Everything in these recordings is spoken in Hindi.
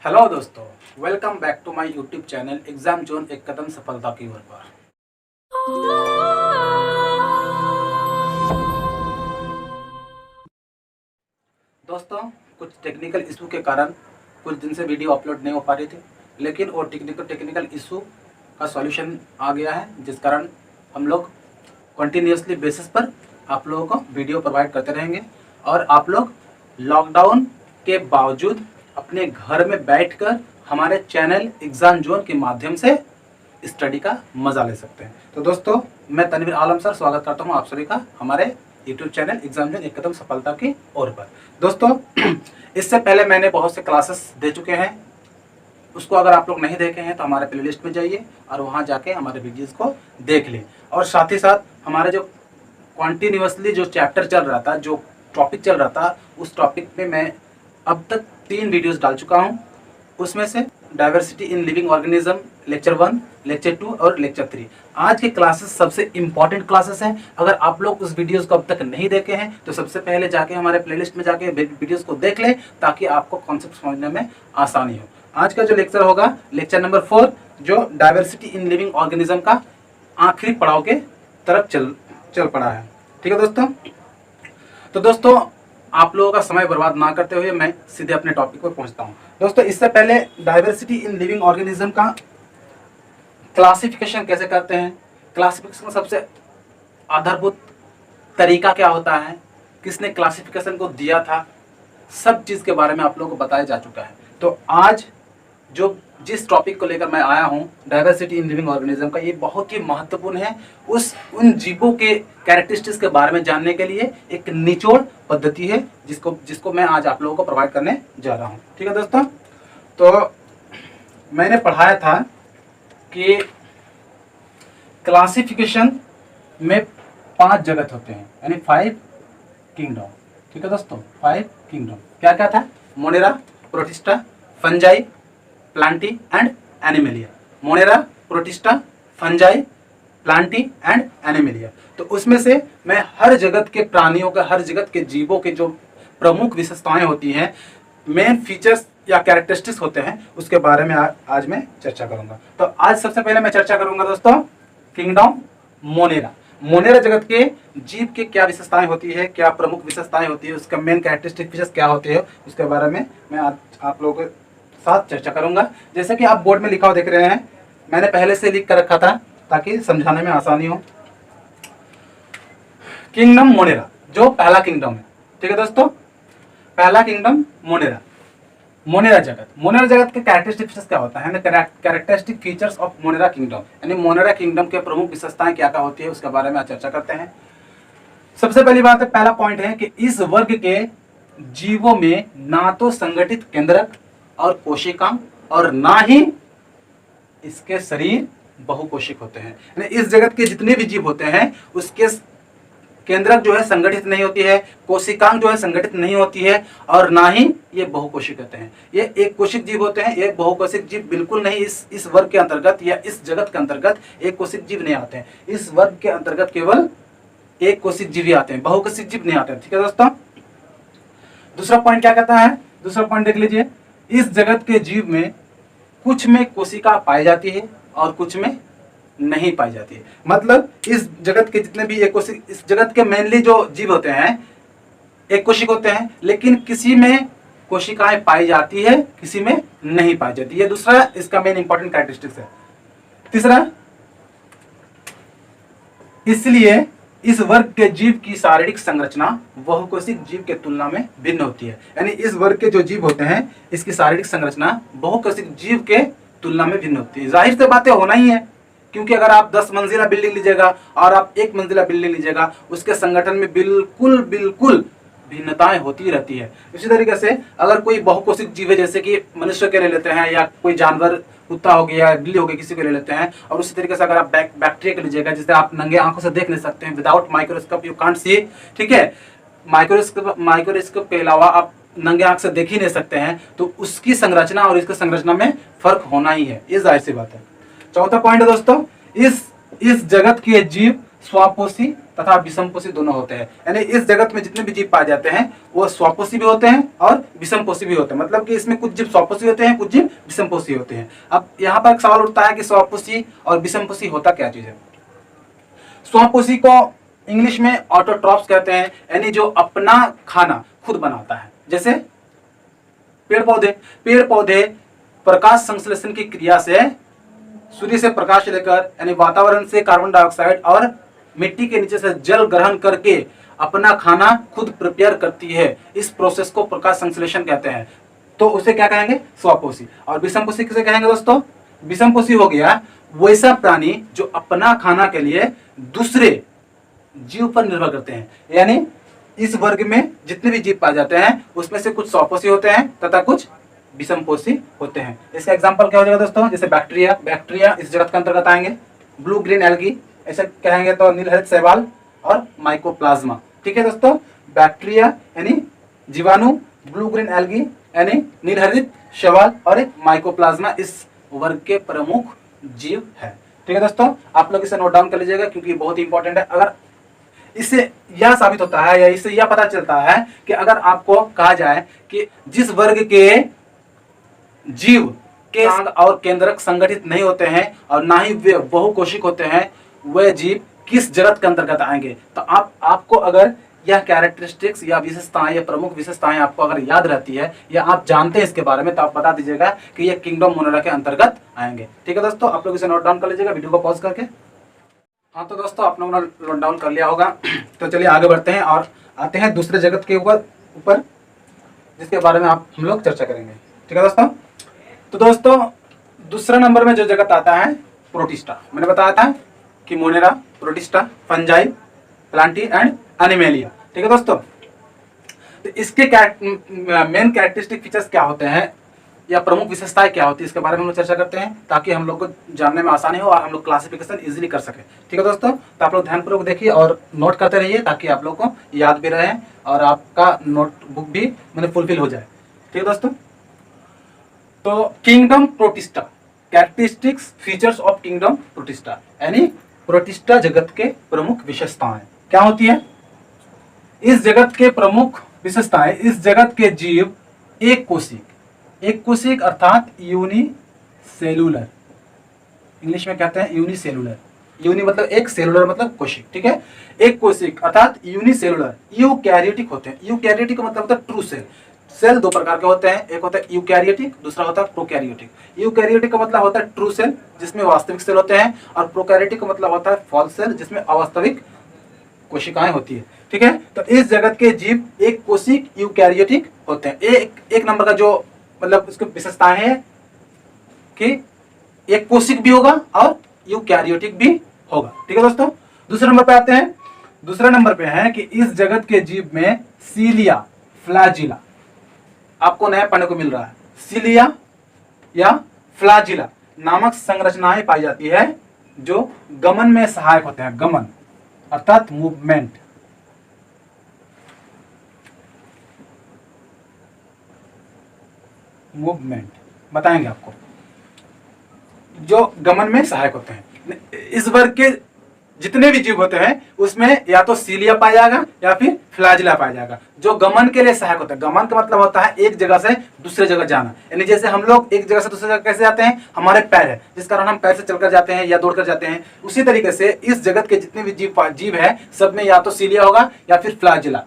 हेलो दोस्तों, welcome back to my YouTube channel exam zone एक कदम सफलता की ओर पर। दोस्तों, कुछ टेक्निकल इशू के कारण कुछ दिन से वीडियो अपलोड नहीं हो पा रही थी, लेकिन वो टेक्निकल इशू का सॉल्यूशन आ गया है, जिस कारण हम लोग कंटिन्यूसली बेसिस पर आप लोगों को वीडियो प्रोवाइड करते रहेंगे और आप लोग लॉकडाउन के बावजूद अपने घर में बैठकर हमारे चैनल एग्जाम जोन के माध्यम से स्टडी का मजा ले सकते हैं। तो दोस्तों, मैं तनवीर आलम सर स्वागत करता हूं आप सभी का हमारे यूट्यूब चैनल एग्जाम जोन एक कदम सफलता की ओर पर। दोस्तों, इससे पहले मैंने बहुत से क्लासेस दे चुके हैं, उसको अगर आप लोग नहीं देखे हैं तो हमारे प्लेलिस्ट में जाइए और वहां जाके हमारे वीडियोस को देख लें। और साथ ही साथ हमारे जो कॉन्टिन्यूसली जो चैप्टर चल रहा था, जो टॉपिक चल रहा था, उस टॉपिक पे मैं अब तक 3 वीडियोस डाल चुका हूं। उसमें से diversity in living organism lecture 1, lecture 2 और लेक्चर 3 आज के क्लासेस सबसे इंपॉर्टेंट क्लासेस हैं। अगर आप लोग उस वीडियोस को अब तक नहीं देखे हैं तो सबसे पहले जाके हमारे प्लेलिस्ट में जाके वीडियोस को देख लें, ताकि आपको कॉन्सेप्ट समझने में आसानी हो। आज का जो लेक्चर होगा लेक्चर नंबर 4, जो डाइवर्सिटी इन लिविंग ऑर्गेनिज्म का आखिरी पड़ाव के तरफ चल पड़ा है। ठीक है दोस्तों, तो दोस्तों आप लोगों का समय बर्बाद ना करते हुए मैं सीधे अपने टॉपिक पर पहुंचता हूं। दोस्तों, इससे पहले डाइवर्सिटी इन लिविंग ऑर्गेनिज्म का क्लासिफिकेशन कैसे करते हैं, क्लासिफिकेशन का सबसे आधारभूत तरीका क्या होता है, किसने क्लासिफिकेशन को दिया था, सब चीज़ के बारे में आप लोगों को बताया जा चुका है। तो आज जिस टॉपिक को लेकर मैं आया हूं, डाइवर्सिटी इन लिविंग ऑर्गेनिज्म का, ये बहुत ही महत्वपूर्ण है। उन जीवों के कैरेक्टरिस्टिक्स के बारे में जानने के लिए एक निचोड़ पद्धति है, जिसको मैं आज आप लोगों को प्रोवाइड करने जा रहा हूं। ठीक है दोस्तों, तो मैंने पढ़ाया था कि क्लासिफिकेशन में 5 जगत होते हैं, यानी 5 किंगडम। ठीक है दोस्तों, 5 किंगडम क्या क्या था? Monera, protista, fungi, Plantae and animalia. Monera, protista, fungi, Plantae and animalia. तो उसमें से मैं हर जगत के प्राणियों का, हर जगत के जीवों के जो प्रमुख विशेषताएं होती हैं, मेन फीचर्स या कैरेक्टरिस्टिक्स होते हैं, उसके बारे में आज मैं चर्चा करूंगा। तो आज सबसे पहले मैं चर्चा करूंगा दोस्तों किंगडम मोनेरा। मोनेरा जगत के जीव के क्या विशेषताएं होती है, क्या प्रमुख विशेषताएं होती है, उसका मेन कैरेक्टरिस्टिक फीचर्स क्या होते हैं, उसके बारे में मैं आज आप लोगों के साथ चर्चा करूंगा। जैसे कि आप बोर्ड में लिखा हुआ देख रहे हैं, मैंने पहले से लिख कर रखा था ताकि समझाने में आसानी हो। किंगडम मोनेरा जो पहला किंगडम है। ठीक है दोस्तों, पहला किंगडम मोनेरा। मोनेरा जगत के कैरेक्टरिस्टिक फीचर्स क्या होता है, characteristic features of Monera kingdom, यानी मोनेरा किंगडम के प्रमुख विशेषताएं क्या क्या होती है, उसके बारे में आज चर्चा करते हैं। सबसे पहली बात है, पहला पॉइंट है कि इस वर्ग के जीवों में ना तो संगठित केंद्रक और कोशिकांग और ना ही इसके शरीर बहुकोशिक होते हैं। यानी इस जगत के जितने भी जीव होते हैं उसके केंद्रक जो है संगठित नहीं होती है, कोशिकांग जो है संगठित नहीं होती है, और ना ही ये बहुकोशिक होते हैं। ये एक कोशिक जीव होते हैं, ये बहुकोशिक जीव बिल्कुल नहीं इस वर्ग के अंतर्गत या इस जगत के अंतर्गत एक कोशिक जीव नहीं आते हैं। इस वर्ग के अंतर्गत केवल एक कोशिक जीव ही आते हैं, बहुकोशिक जीव नहीं आते हैं। ठीक है दोस्तों, दूसरा पॉइंट क्या कहता है, दूसरा पॉइंट देख लीजिए। इस जगत के जीव में कुछ में कोशिका पाई जाती है और कुछ में नहीं पाई जाती है। मतलब इस जगत के जितने भी इस जगत के मेनली जो जीव होते हैं एक कोशिक होते हैं, लेकिन किसी में कोशिकाएं पाई जाती है, किसी में नहीं पाई जाती। ये दूसरा इसका मेन इंपॉर्टेंट कैरेक्टरिस्टिक्स है। तीसरा, इसलिए इस वर्ग के जीव की शारीरिक संरचना बहुकोशिक जीव के तुलना में भिन्न होती है। यानी इस वर्ग के जो जीव होते हैं इसकी शारीरिक संरचना बहुकोशिक जीव के तुलना में भिन्न होती है। जाहिर से बातें होना ही है, क्योंकि अगर आप 10 मंजिला बिल्डिंग लीजिएगा और आप 1 मंजिला बिल्डिंग लीजिएगा, उसके संगठन में बिल्कुल भिन्नताएं होती रहती है। इसी तरीके से अगर कोई बहुकोशिक जीव है, जैसे कि मनुष्य के ले लेते हैं, या कोई जानवर, कुत्ता हो गया, बिल्ली हो गई, किसी को ले लेते हैं, और उसी तरीके से अगर आप बैक्टीरिया को लीजिएगा, जिसे आप नंगे आंखों से देख नहीं सकते हैं, without microscope you can't see. ठीक है, माइक्रोस्कोप के अलावा आप नंगे आंख से देख ही नहीं सकते हैं, तो उसकी संरचना और इसकी संरचना में फर्क होना ही है, ये जाहिर सी बात है। चौथा पॉइंट है दोस्तों, इस जगत के जीव स्वापोषी तथा विषमपोषी दोनों होते हैं। यानी इस जगत में जितने भी जीव पाए जाते हैं वो स्वपोषी भी होते हैं और विषमपोषी भी होते हैं। मतलब कि इसमें कुछ जीव स्वपोषी होते हैं, कुछ जीव विषमपोषी होते हैं। अब यहाँ पर एक सवाल उठता है कि स्वपोषी और विषमपोषी होता क्या चीज है। स्वपोषी को इंग्लिश में ऑटोट्रॉप्स कहते हैं, यानी जो अपना खाना खुद बनाता है। जैसे पेड़ पौधे प्रकाश संश्लेषण की क्रिया से सूर्य से प्रकाश लेकर यानी वातावरण से कार्बन डाइऑक्साइड और मिट्टी के नीचे से जल ग्रहण करके अपना खाना खुद प्रिपेयर करती है। इस प्रोसेस को प्रकाश संश्लेषण कहते हैं। तो उसे क्या कहेंगे, स्वपोषी। और विषमपोषी किसे कहेंगे दोस्तों, विषमपोषी हो गया वैसा प्राणी जो अपना खाना के लिए दूसरे जीव पर निर्भर करते हैं। यानी इस वर्ग में जितने भी जीव पाए जाते हैं उसमें से कुछ स्वपोषी होते हैं तथा कुछ विषमपोषी होते हैं। इसका एग्जांपल क्या हो जाएगा दोस्तों, जैसे बैक्टीरिया इस जगत के अंतर्गत आएंगे। ब्लू ग्रीन एल्गी ऐसे कहेंगे तो नीलहरित शैवाल और माइकोप्लाज्मा। ठीक है दोस्तों, बैक्टीरिया यानी जीवाणु, ब्लू ग्रीन एल्गी यानी नीलहरित शैवाल और एक माइकोप्लाज्मा इस वर्ग के प्रमुख जीव है। ठीक है दोस्तों, आप लोग इसे नोट डाउन कर लीजिएगा क्योंकि बहुत ही इंपॉर्टेंट है। अगर इससे यह साबित होता है या इससे यह पता चलता है कि अगर आपको कहा जाए कि जिस वर्ग के जीव के अंग और केंद्रक संगठित नहीं होते हैं और ना ही वे बहुकोशिक होते हैं, वह जीव किस जगत के अंतर्गत आएंगे, तो आपको अगर यह कैरेक्टरिस्टिक्स या विशेषताएं या प्रमुख विशेषताएं आपको अगर याद रहती है या आप जानते हैं इसके बारे में, तो आप बता दीजिएगा कि ये किंगडम मोनेरा के अंतर्गत आएंगे। ठीक है दोस्तों, आप लोग इसे नोट डाउन कर लीजिएगा वीडियो को पॉज करके। हाँ तो दोस्तों, आप लोगों ने नोट डाउन कर लिया होगा। तो चलिए आगे बढ़ते हैं और आते हैं दूसरे जगत के ऊपर जिसके बारे में हम लोग चर्चा करेंगे। ठीक है दोस्तों, तो दोस्तों दूसरा नंबर में जो जगत आता है प्रोटिस्टा। मैंने बताया था कि Monera, protista, fungi, Plantae and animalia. ठीक है दोस्तों, तो इसके मेन कैरेक्टरिस्टिक फीचर्स क्या होते हैं या प्रमुख विशेषताएं क्या होती है, इसके बारे में हम लोग चर्चा करते हैं ताकि हम लोग को जानने में आसानी हो और हम लोग क्लासिफिकेशन इजीली कर सके। ठीक है दोस्तों, तो आप लोग ध्यानपूर्वक देखिए और नोट करते रहिए ताकि आप लोग को याद भी रहे और आपका नोटबुक भी मैंने फुलफिल हो जाए। ठीक है दोस्तों, तो kingdom protista, characteristics features of kingdom protista, यानी प्रोटिस्टा जगत के प्रमुख विशेषताएं क्या होती है। इस जगत के प्रमुख विशेषताएं, इस जगत के जीव एक कोशिक अर्थात यूनिसेलुलर, इंग्लिश में कहते हैं यूनिसेलुलर। यूनि मतलब एक, सेलुलर मतलब कोशिक। ठीक है, एक कोशिक अर्थात यूनिसेलुलर। यूकैरियोटिक होते हैं। यूकैरियोटिक का मतलब होता है ट्रू सेल। सेल दो प्रकार के होते हैं, एक होता है यूकैरियोटिक, दूसरा होता है प्रोकैरियोटिक। यूकैरियोटिक का मतलब होता है ट्रू सेल जिसमें वास्तविक सेल होते हैं, और प्रोकैरियोटिक का मतलब होता है फॉल्स सेल जिसमें अवास्तविक कोशिकाएं होती है। ठीक है, तो इस जगत के जीव एक कोशिक यूकैरियोटिक होते हैं। एक नंबर का जो मतलब इसकी विशेषताएं है कि एक कोशिक भी होगा और यूकैरियोटिक भी होगा। ठीक है दोस्तों, दूसरे नंबर पे आते हैं। दूसरे नंबर पे है कि इस जगत के जीव में सीलिया, फ्लैजिला आपको नया पढ़ने को मिल रहा है। सीलिया या फ्लैजिला नामक संरचनाएं पाई जाती है जो गमन में सहायक होते हैं। गमन अर्थात मूवमेंट। बताएंगे आपको, जो गमन में सहायक होते हैं। इस वर्ग के जितने भी जीव होते हैं उसमें या तो सीलिया पाया जाएगा या फिर फ्लैजिला पाया जाएगा जो गमन के लिए सहायक होता है। गमन का मतलब होता है एक जगह से दूसरे जगह जाना। यानी जैसे हम लोग एक जगह से दूसरे जगह कैसे जाते हैं, हमारे पैर है जिस कारण हम पैर से चलकर जाते हैं या दौड़कर जाते हैं। उसी तरीके से इस जगत के जितने भी जीव है सब में या तो सीलिया होगा या फिर फ्लैजिला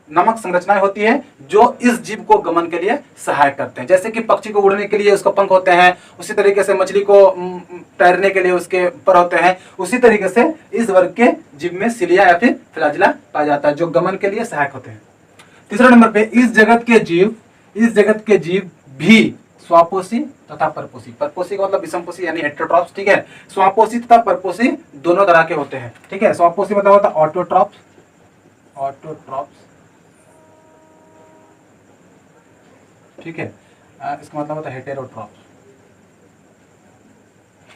नामक संरचनाएं होती है जो इस जीव को गमन के लिए सहायक करते हैं। जैसे कि पक्षी को उड़ने के लिए उसको पंख होते हैं, उसी तरीके से मछली को तैरने के लिए उसके पर होते हैं। उसी तरीके से इस वर्ग के जीव में सिलिया या फिर फ्लैजिला पाया जाता है जो गमन के लिए सहायक होते हैं। तीसरे नंबर पे इस जगत के जीव भी स्वापोषी तथा परपोषी। परपोषी का मतलब विषमपोषी यानी हेटेरोट्रॉप्स। ठीक है, स्वापोषी तथा परपोषी दोनों तरह के होते हैं। ठीक है, स्वापोषी मतलब होता है ऑटोट्रॉप्स, ठीक है, इसका मतलब होता है हेटेरोट्रॉप्स।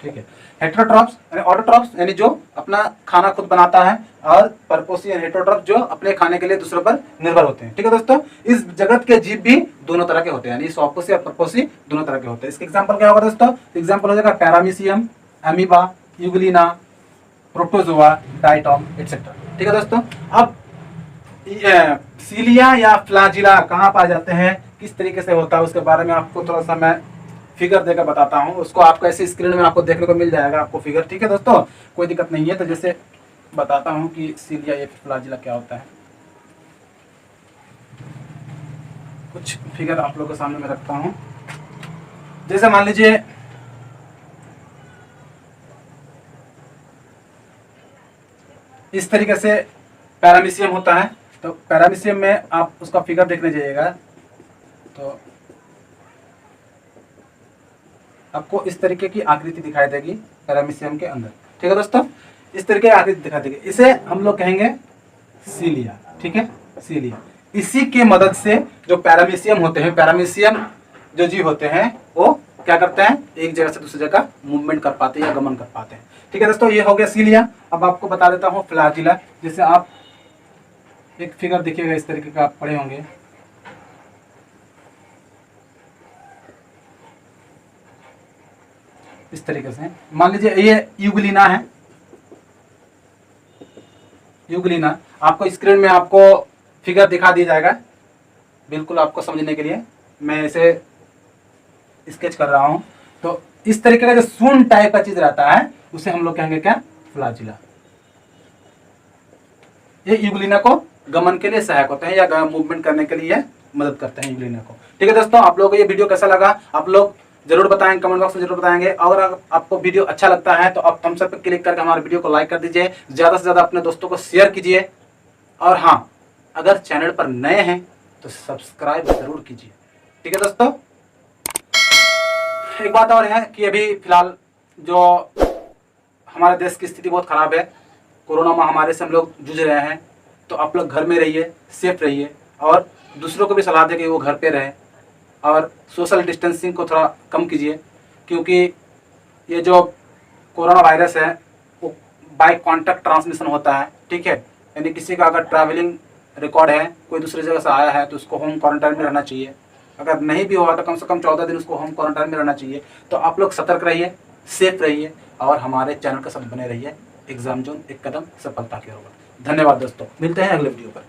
ठीक है, हेटेरोट्रॉप्स यानी ऑटोट्रॉप्स यानी जो अपना खाना खुद बनाता है, और परपोषी यानी हेटेरोट्रॉप्स जो अपने खाने के लिए दूसरों पर निर्भर होते हैं। ठीक है दोस्तों, इस जगत के जीव भी दोनों तरह के होते हैं, यानी स्वापोषी और परपोषी दोनों तरह के होते हैं। इसके एग्जांपल क्या होगा दोस्तों, एग्जांपल हो जाएगा paramecium, amoeba, euglena, protozoa, diatom etcetera. ठीक है दोस्तों। अब सीलिया या फ्लैजिला कहाँ पाए जाते हैं, किस तरीके से होता है, उसके बारे में आपको थोड़ा सा मैं फिगर देकर बताता हूँ। उसको आपको ऐसे स्क्रीन में आपको देखने को मिल जाएगा आपको फिगर, ठीक है दोस्तों, कोई दिक्कत नहीं है। तो जैसे बताता हूँ कि सीलिया या फ्लैजिला क्या होता है। कुछ फिगर आप लोगों के सामने मैं रखता हूँ। जैसे मान लीजिए इस तरीके से पैरामीशियम होता है, तो पैरामीशियम में आप उसका फिगर देखने जाइएगा तो आपको इस तरीके की आकृति दिखाई देगी पैरामीशियम के अंदर, ठीक है दोस्तों, इस तरीके की आकृति दिखाई देगी। इसे हम लोग कहेंगे सीलिया, ठीक है, सीलिया। इसी के मदद से जो पैरामीशियम होते हैं, पैरामीशियम जो जीव होते हैं वो क्या करते हैं, एक जगह से दूसरी जगह मूवमेंट कर पाते हैं या गमन कर पाते हैं, ठीक है दोस्तों। ये हो गया सीलिया। अब आपको बता देता हूँ फ्लैजिला। जैसे आप एक फिगर देखिएगा, इस तरीके का आप पढ़े होंगे, इस तरीके से मान लीजिए ये यूग्लिना है, यूग्लिना। आपको स्क्रीन में आपको फिगर दिखा दिया जाएगा, बिल्कुल आपको समझने के लिए मैं इसे स्केच कर रहा हूं। तो इस तरीके का जो सून टाइप का चीज रहता है उसे हम लोग कहेंगे क्या, फ्लैजिला। ये यूग्लिना को गमन के लिए सहायक होते हैं या मूवमेंट करने के लिए मदद करते हैं यूग्लिना को, ठीक है दोस्तों। आप लोगों को ये वीडियो कैसा लगा आप लोग जरूर बताएंगे, कमेंट बॉक्स में जरूर बताएंगे। अगर आपको वीडियो अच्छा लगता है तो आप थम्स अप पे क्लिक करके हमारे वीडियो को लाइक कर दीजिए, ज्यादा से ज्यादा अपने दोस्तों को शेयर कीजिए। और हाँ, अगर चैनल पर नए हैं तो सब्सक्राइब जरूर कीजिए, ठीक है दोस्तों। एक बात और है कि अभी फिलहाल जो हमारे देश की स्थिति बहुत खराब है, कोरोना महामारी से हम लोग जूझ रहे हैं, तो आप लोग घर में रहिए, सेफ रहिए और दूसरों को भी सलाह दें कि वो घर पे रहें और सोशल डिस्टेंसिंग को थोड़ा कम कीजिए, क्योंकि ये जो कोरोना वायरस है वो बाय कांटेक्ट ट्रांसमिशन होता है, ठीक है। यानी किसी का अगर ट्रैवलिंग रिकॉर्ड है, कोई दूसरी जगह से आया है तो उसको होम क्वारंटाइन में रहना चाहिए। अगर नहीं भी हुआ तो कम से कम 14 दिन उसको होम क्वारंटाइन में रहना चाहिए। तो आप लोग सतर्क रहिए, सेफ रहिए और हमारे चैनल के साथ बने रहिए। एग्जाम जोन, एक कदम सफलता की ओर। धन्यवाद दोस्तों, मिलते हैं अगले वीडियो पर।